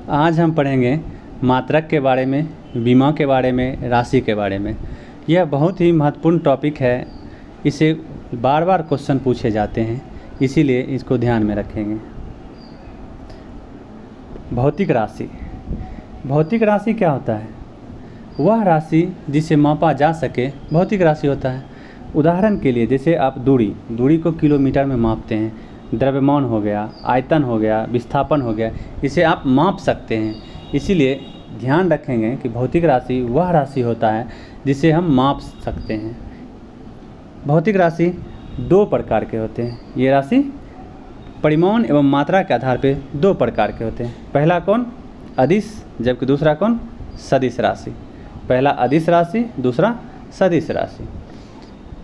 आज हम पढ़ेंगे मात्रक के बारे में, विमा के बारे में, राशि के बारे में। यह बहुत ही महत्वपूर्ण टॉपिक है, इसे बार बार क्वेश्चन पूछे जाते हैं, इसीलिए इसको ध्यान में रखेंगे। भौतिक राशि। भौतिक राशि क्या होता है? वह राशि जिसे मापा जा सके भौतिक राशि होता है। उदाहरण के लिए जैसे आप दूरी को किलोमीटर में मापते हैं, द्रव्यमान हो गया, आयतन हो गया, विस्थापन हो गया, इसे आप माप सकते हैं। इसीलिए ध्यान रखेंगे कि भौतिक राशि वह राशि होता है जिसे हम माप सकते हैं। भौतिक राशि दो प्रकार के होते हैं। ये राशि परिमाण एवं मात्रा के आधार पर दो प्रकार के होते हैं। पहला कौन? अदिश, जबकि दूसरा कौन? सदिश राशि। पहला अदिश राशि, दूसरा सदिश राशि।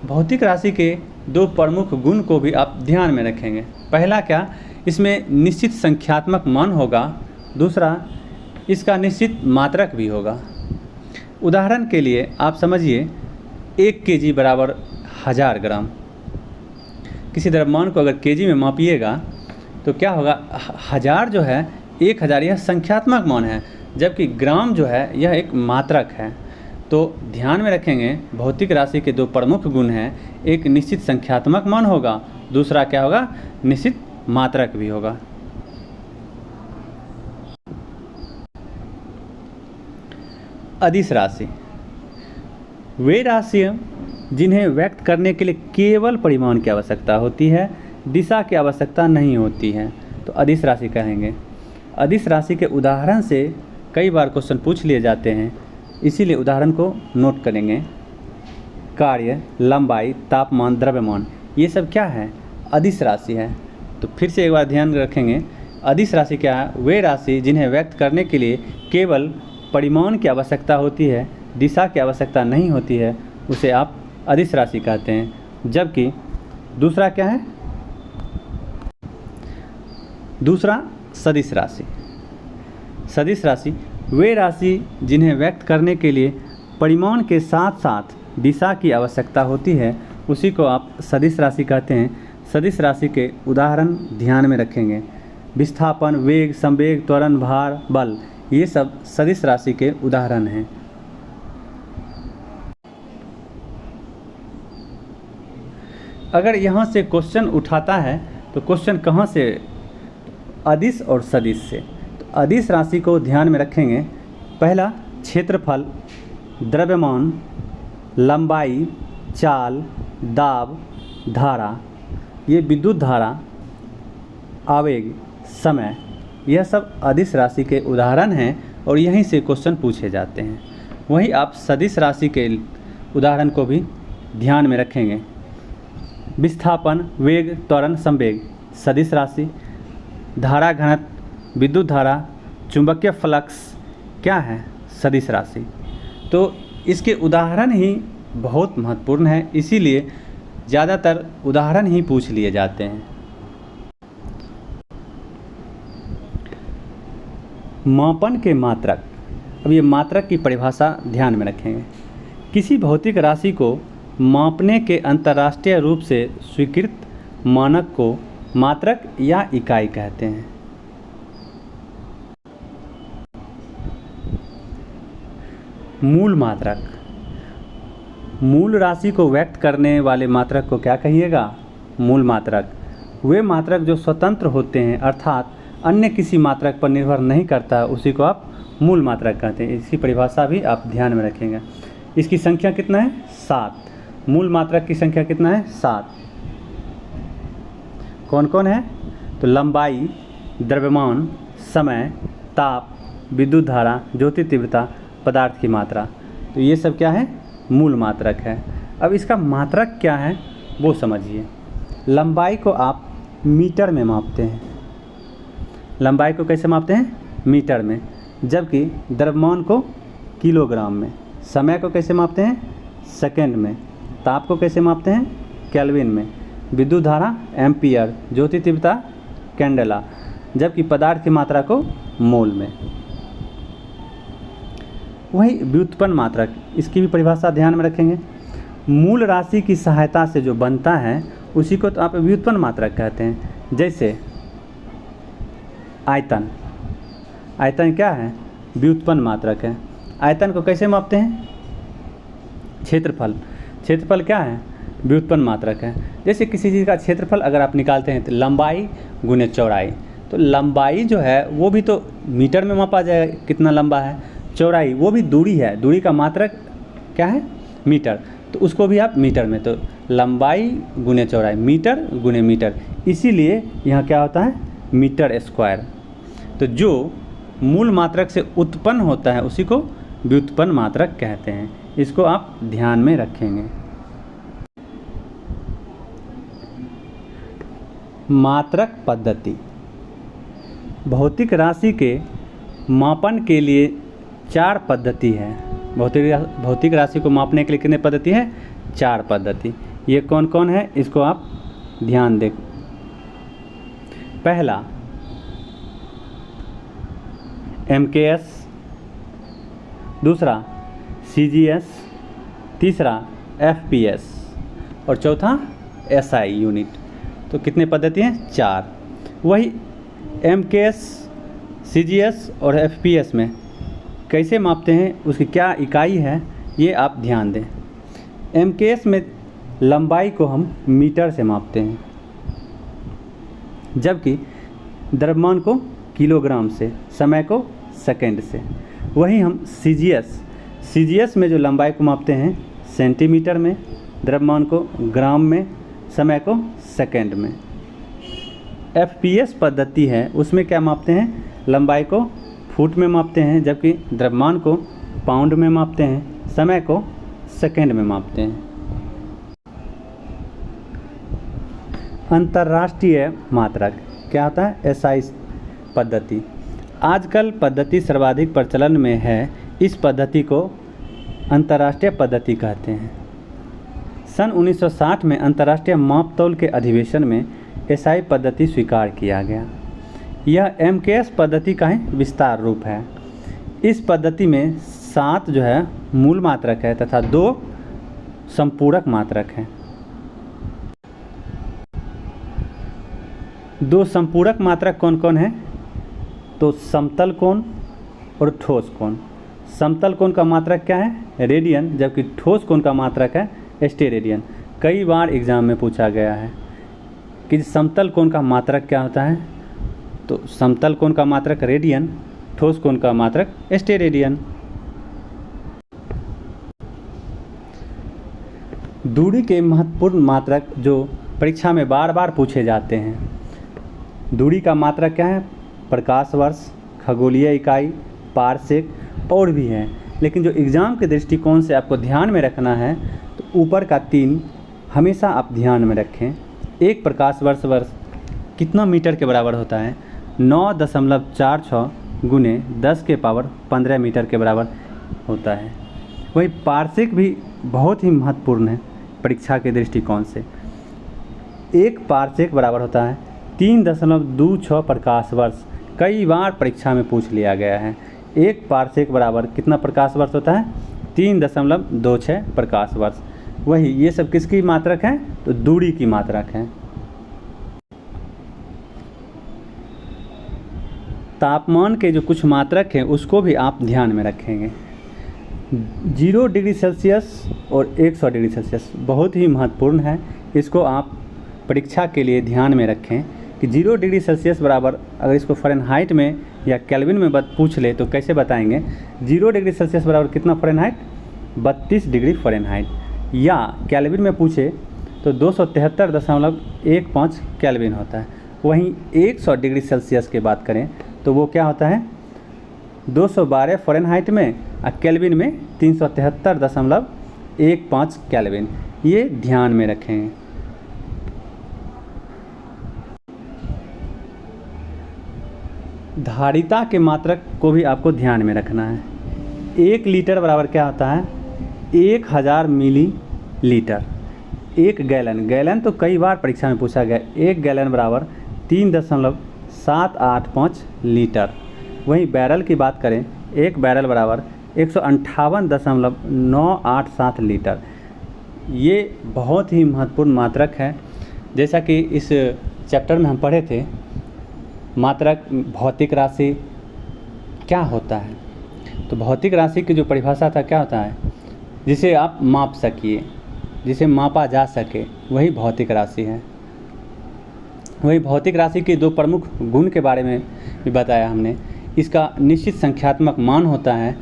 भौतिक राशि के दो प्रमुख गुण को भी आप ध्यान में रखेंगे। पहला क्या? इसमें निश्चित संख्यात्मक मान होगा, दूसरा इसका निश्चित मात्रक भी होगा। उदाहरण के लिए आप समझिए 1 kg बराबर 1000 ग्राम। किसी द्रव्यमान को अगर केजी में मापिएगा तो क्या होगा? 1000 जो है 1000 यह संख्यात्मक मान है, जबकि ग्राम जो है यह एक मात्रक है। तो ध्यान में रखेंगे भौतिक राशि के दो प्रमुख गुण हैं, एक निश्चित संख्यात्मक मान होगा, दूसरा क्या होगा? निश्चित मात्रक भी होगा। अदिश राशि वे राशियाँ जिन्हें व्यक्त करने के लिए केवल परिमाण की आवश्यकता होती है, दिशा की आवश्यकता नहीं होती है, तो अदिश राशि कहेंगे। अदिश राशि के उदाहरण से कई बार क्वेश्चन पूछ लिए जाते हैं, इसीलिए उदाहरण को नोट करेंगे। कार्य, लंबाई, तापमान, द्रव्यमान, ये सब क्या है? अदिश राशि है। तो फिर से एक बार ध्यान रखेंगे, अदिश राशि क्या है? वे राशि जिन्हें व्यक्त करने के लिए केवल परिमाण की आवश्यकता होती है, दिशा की आवश्यकता नहीं होती है, उसे आप अदिश राशि कहते हैं। जबकि दूसरा क्या है? दूसरा सदिश राशि। सदिश राशि वे राशि जिन्हें व्यक्त करने के लिए परिमाण के साथ साथ दिशा की आवश्यकता होती है, उसी को आप सदिश राशि कहते हैं। सदिश राशि के उदाहरण ध्यान में रखेंगे। विस्थापन, वेग, संवेग, त्वरण, भार, बल, ये सब सदिश राशि के उदाहरण हैं। अगर यहाँ से क्वेश्चन उठाता है तो क्वेश्चन कहाँ से? अदिश और सदिश से। तो अदिश राशि को ध्यान में रखेंगे। पहला क्षेत्रफल, द्रव्यमान, लंबाई, चाल, दाब, धारा, ये विद्युत धारा, आवेग, समय, यह सब अदिश राशि के उदाहरण हैं और यहीं से क्वेश्चन पूछे जाते हैं। वहीं आप सदिश राशि के उदाहरण को भी ध्यान में रखेंगे। विस्थापन, वेग, त्वरण, संवेग, सदिश राशि। धारा घनत्व, विद्युत धारा, चुंबकीय फ्लक्स, क्या है? सदिश राशि। तो इसके उदाहरण ही बहुत महत्वपूर्ण है, इसीलिए ज़्यादातर उदाहरण ही पूछ लिए जाते हैं। मापन के मात्रक। अब ये मात्रक की परिभाषा ध्यान में रखेंगे। किसी भौतिक राशि को मापने के अंतर्राष्ट्रीय रूप से स्वीकृत मानक को मात्रक या इकाई कहते हैं। मूल मात्रक। मूल राशि को व्यक्त करने वाले मात्रक को क्या कहिएगा? मूल मात्रक। वे मात्रक जो स्वतंत्र होते हैं, अर्थात अन्य किसी मात्रक पर निर्भर नहीं करता, उसी को आप मूल मात्रक कहते हैं। इसकी परिभाषा भी आप ध्यान में रखेंगे। इसकी संख्या कितना है? 7। मूल मात्रक की संख्या कितना है? 7। कौन कौन है? तो लंबाई, द्रव्यमान, समय, ताप, विद्युत धारा, ज्योति तीव्रता, पदार्थ की मात्रा, तो ये सब क्या है? मूल मात्रक है। अब इसका मात्रक क्या है वो समझिए। लंबाई को आप मीटर में मापते हैं। लंबाई को कैसे मापते हैं? मीटर में। जबकि द्रव्यमान को किलोग्राम में। समय को कैसे मापते हैं? सेकंड में। ताप को कैसे मापते हैं? केल्विन में। विद्युत धारा एम्पियर, ज्योति तीव्रता कैंडेला, जबकि पदार्थ की मात्रा को मोल में। वही व्युत्पन्न मात्रक, इसकी भी परिभाषा ध्यान में रखेंगे। मूल राशि की सहायता से जो बनता है उसी को तो आप व्युत्पन्न मात्रक कहते हैं। जैसे आयतन, आयतन क्या है? व्युत्पन्न मात्रक है। आयतन को कैसे मापते हैं? क्षेत्रफल। क्षेत्रफल क्या है? व्युत्पन्न मात्रक है। जैसे किसी चीज़ का क्षेत्रफल अगर आप निकालते हैं तो लंबाई गुने चौड़ाई, तो लंबाई जो है वो भी तो मीटर में मापा जाएगा कितना लंबा है। चौड़ाई वो भी दूरी है, दूरी का मात्रक क्या है? मीटर, तो उसको भी आप मीटर में, तो लंबाई गुने चौड़ाई, मीटर गुने मीटर, इसीलिए यहाँ क्या होता है? Metre square. तो जो मूल मात्रक से उत्पन्न होता है उसी को व्युत्पन्न मात्रक कहते हैं। इसको आप ध्यान में रखेंगे। मात्रक पद्धति। भौतिक राशि के मापन के लिए 4 पद्धति है। भौतिक राशि को मापने के लिए कितने पद्धति है? 4 पद्धति। ये कौन कौन है इसको आप ध्यान दें। पहला MKS, दूसरा CGS, तीसरा FPS और चौथा SI यूनिट। तो कितने पद्धति हैं? 4। वही MKS, CGS और FPS में कैसे मापते हैं, उसकी क्या इकाई है, ये आप ध्यान दें। MKS में लंबाई को हम मीटर से मापते हैं, जबकि द्रव्यमान को किलोग्राम से, समय को सेकंड से। वहीं हम CGS में जो लंबाई को मापते हैं सेंटीमीटर में, द्रव्यमान को ग्राम में, समय को सेकंड में। FPS पद्धति है, उसमें क्या मापते हैं? लंबाई को फुट में मापते हैं, जबकि द्रव्यमान को पाउंड में मापते हैं, समय को सेकंड में मापते हैं। अंतर्राष्ट्रीय मात्रक क्या होता है? SI पद्धति। आजकल पद्धति सर्वाधिक प्रचलन में है, इस पद्धति को अंतर्राष्ट्रीय पद्धति कहते हैं। सन 1960 में अंतर्राष्ट्रीय मापतौल के अधिवेशन में SI पद्धति स्वीकार किया गया। यह MKS पद्धति का ही विस्तार रूप है। इस पद्धति में 7 जो है मूल मात्रक है तथा 2 संपूरक मात्रक हैं। 2 संपूरक मात्रक कौन कौन है? तो समतल कोण और ठोस कोण। समतल कोण का मात्रक क्या है? रेडियन, जबकि ठोस कोण का मात्रक है स्टेरेडियन। कई बार एग्जाम में पूछा गया है कि समतल कोण का मात्रक क्या होता है, तो समतल कोण का मात्रक रेडियन, ठोस कोण का मात्रक स्टेरेडियन। दूरी के महत्वपूर्ण मात्रक जो परीक्षा में बार बार पूछे जाते हैं। दूरी का मात्रक क्या है? प्रकाश वर्ष, खगोलीय इकाई, पारसेक और भी है, लेकिन जो एग्ज़ाम के दृष्टिकोण से आपको ध्यान में रखना है तो ऊपर का 3 हमेशा आप ध्यान में रखें। एक प्रकाश वर्ष कितना मीटर के बराबर होता है? 9.46 गुने 10 के पावर 15 मीटर के बराबर होता है। वही पारसेक भी बहुत ही महत्वपूर्ण है परीक्षा के दृष्टिकोण से। एक पारसेक बराबर होता है 3.26 प्रकाश वर्ष। कई बार परीक्षा में पूछ लिया गया है। एक पारसेक बराबर कितना प्रकाश वर्ष होता है? 3.26 प्रकाश वर्ष। वही ये सब किसकी मात्रक है? तो दूरी की मात्रक है। तापमान के जो कुछ मात्रक हैं उसको भी आप ध्यान में रखेंगे। 0 डिग्री सेल्सियस और 100 डिग्री सेल्सियस बहुत ही महत्वपूर्ण है। इसको आप परीक्षा के लिए ध्यान में रखें कि 0 डिग्री सेल्सियस बराबर, अगर इसको फ़ारेनहाइट में या केल्विन में पूछ ले तो कैसे बताएंगे? 0 डिग्री सेल्सियस बराबर कितना फ़ारेनहाइट? 32 degree Fahrenheit. या केल्विन में पूछे तो 273.15 केल्विन होता है। वहीं 100 डिग्री सेल्सियस की बात करें तो वो क्या होता है? 212 फ़ारेनहाइट में और केल्विन में 373.15 केल्विन। ये ध्यान में रखें। धारिता के मात्रक को भी आपको ध्यान में रखना है। 1 लीटर बराबर क्या होता है? 1000 मिलीलीटर। 1 गैलन तो कई बार परीक्षा में पूछा गया। 1 गैलन बराबर 3.785 लीटर। वहीं बैरल की बात करें, 1 बैरल बराबर 158.987 लीटर। ये बहुत ही महत्वपूर्ण मात्रक है। जैसा कि इस चैप्टर में हम पढ़े थे, मात्रक भौतिक राशि, क्या होता है? तो भौतिक राशि की जो परिभाषा था क्या होता है? जिसे आप माप सकिए, जिसे मापा जा सके, वही भौतिक राशि है। वही भौतिक राशि के दो प्रमुख गुण के बारे में भी बताया हमने। इसका निश्चित संख्यात्मक मान होता है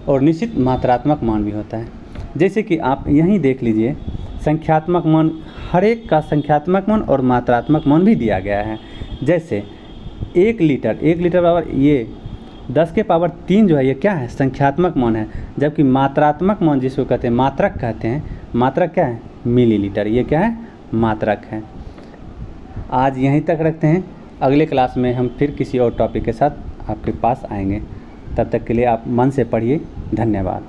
और निश्चित मात्रात्मक मान भी होता है। जैसे कि आप यहीं देख लीजिए, संख्यात्मक मान, हर एक का संख्यात्मक मान और मात्रात्मक मान भी दिया गया है। जैसे 1 लीटर बराबर ये 10 के पावर 3 जो है, ये क्या है? संख्यात्मक मान है। जबकि मात्रात्मक मान जिसको कहते हैं, मात्रक कहते हैं, मात्रक क्या है? मिलीलीटर। ये क्या है? मात्रक है। आज यहीं तक रखते हैं। अगले क्लास में हम फिर किसी और टॉपिक के साथ आपके पास आएंगे। तब तक के लिए आप मन से पढ़िए। धन्यवाद।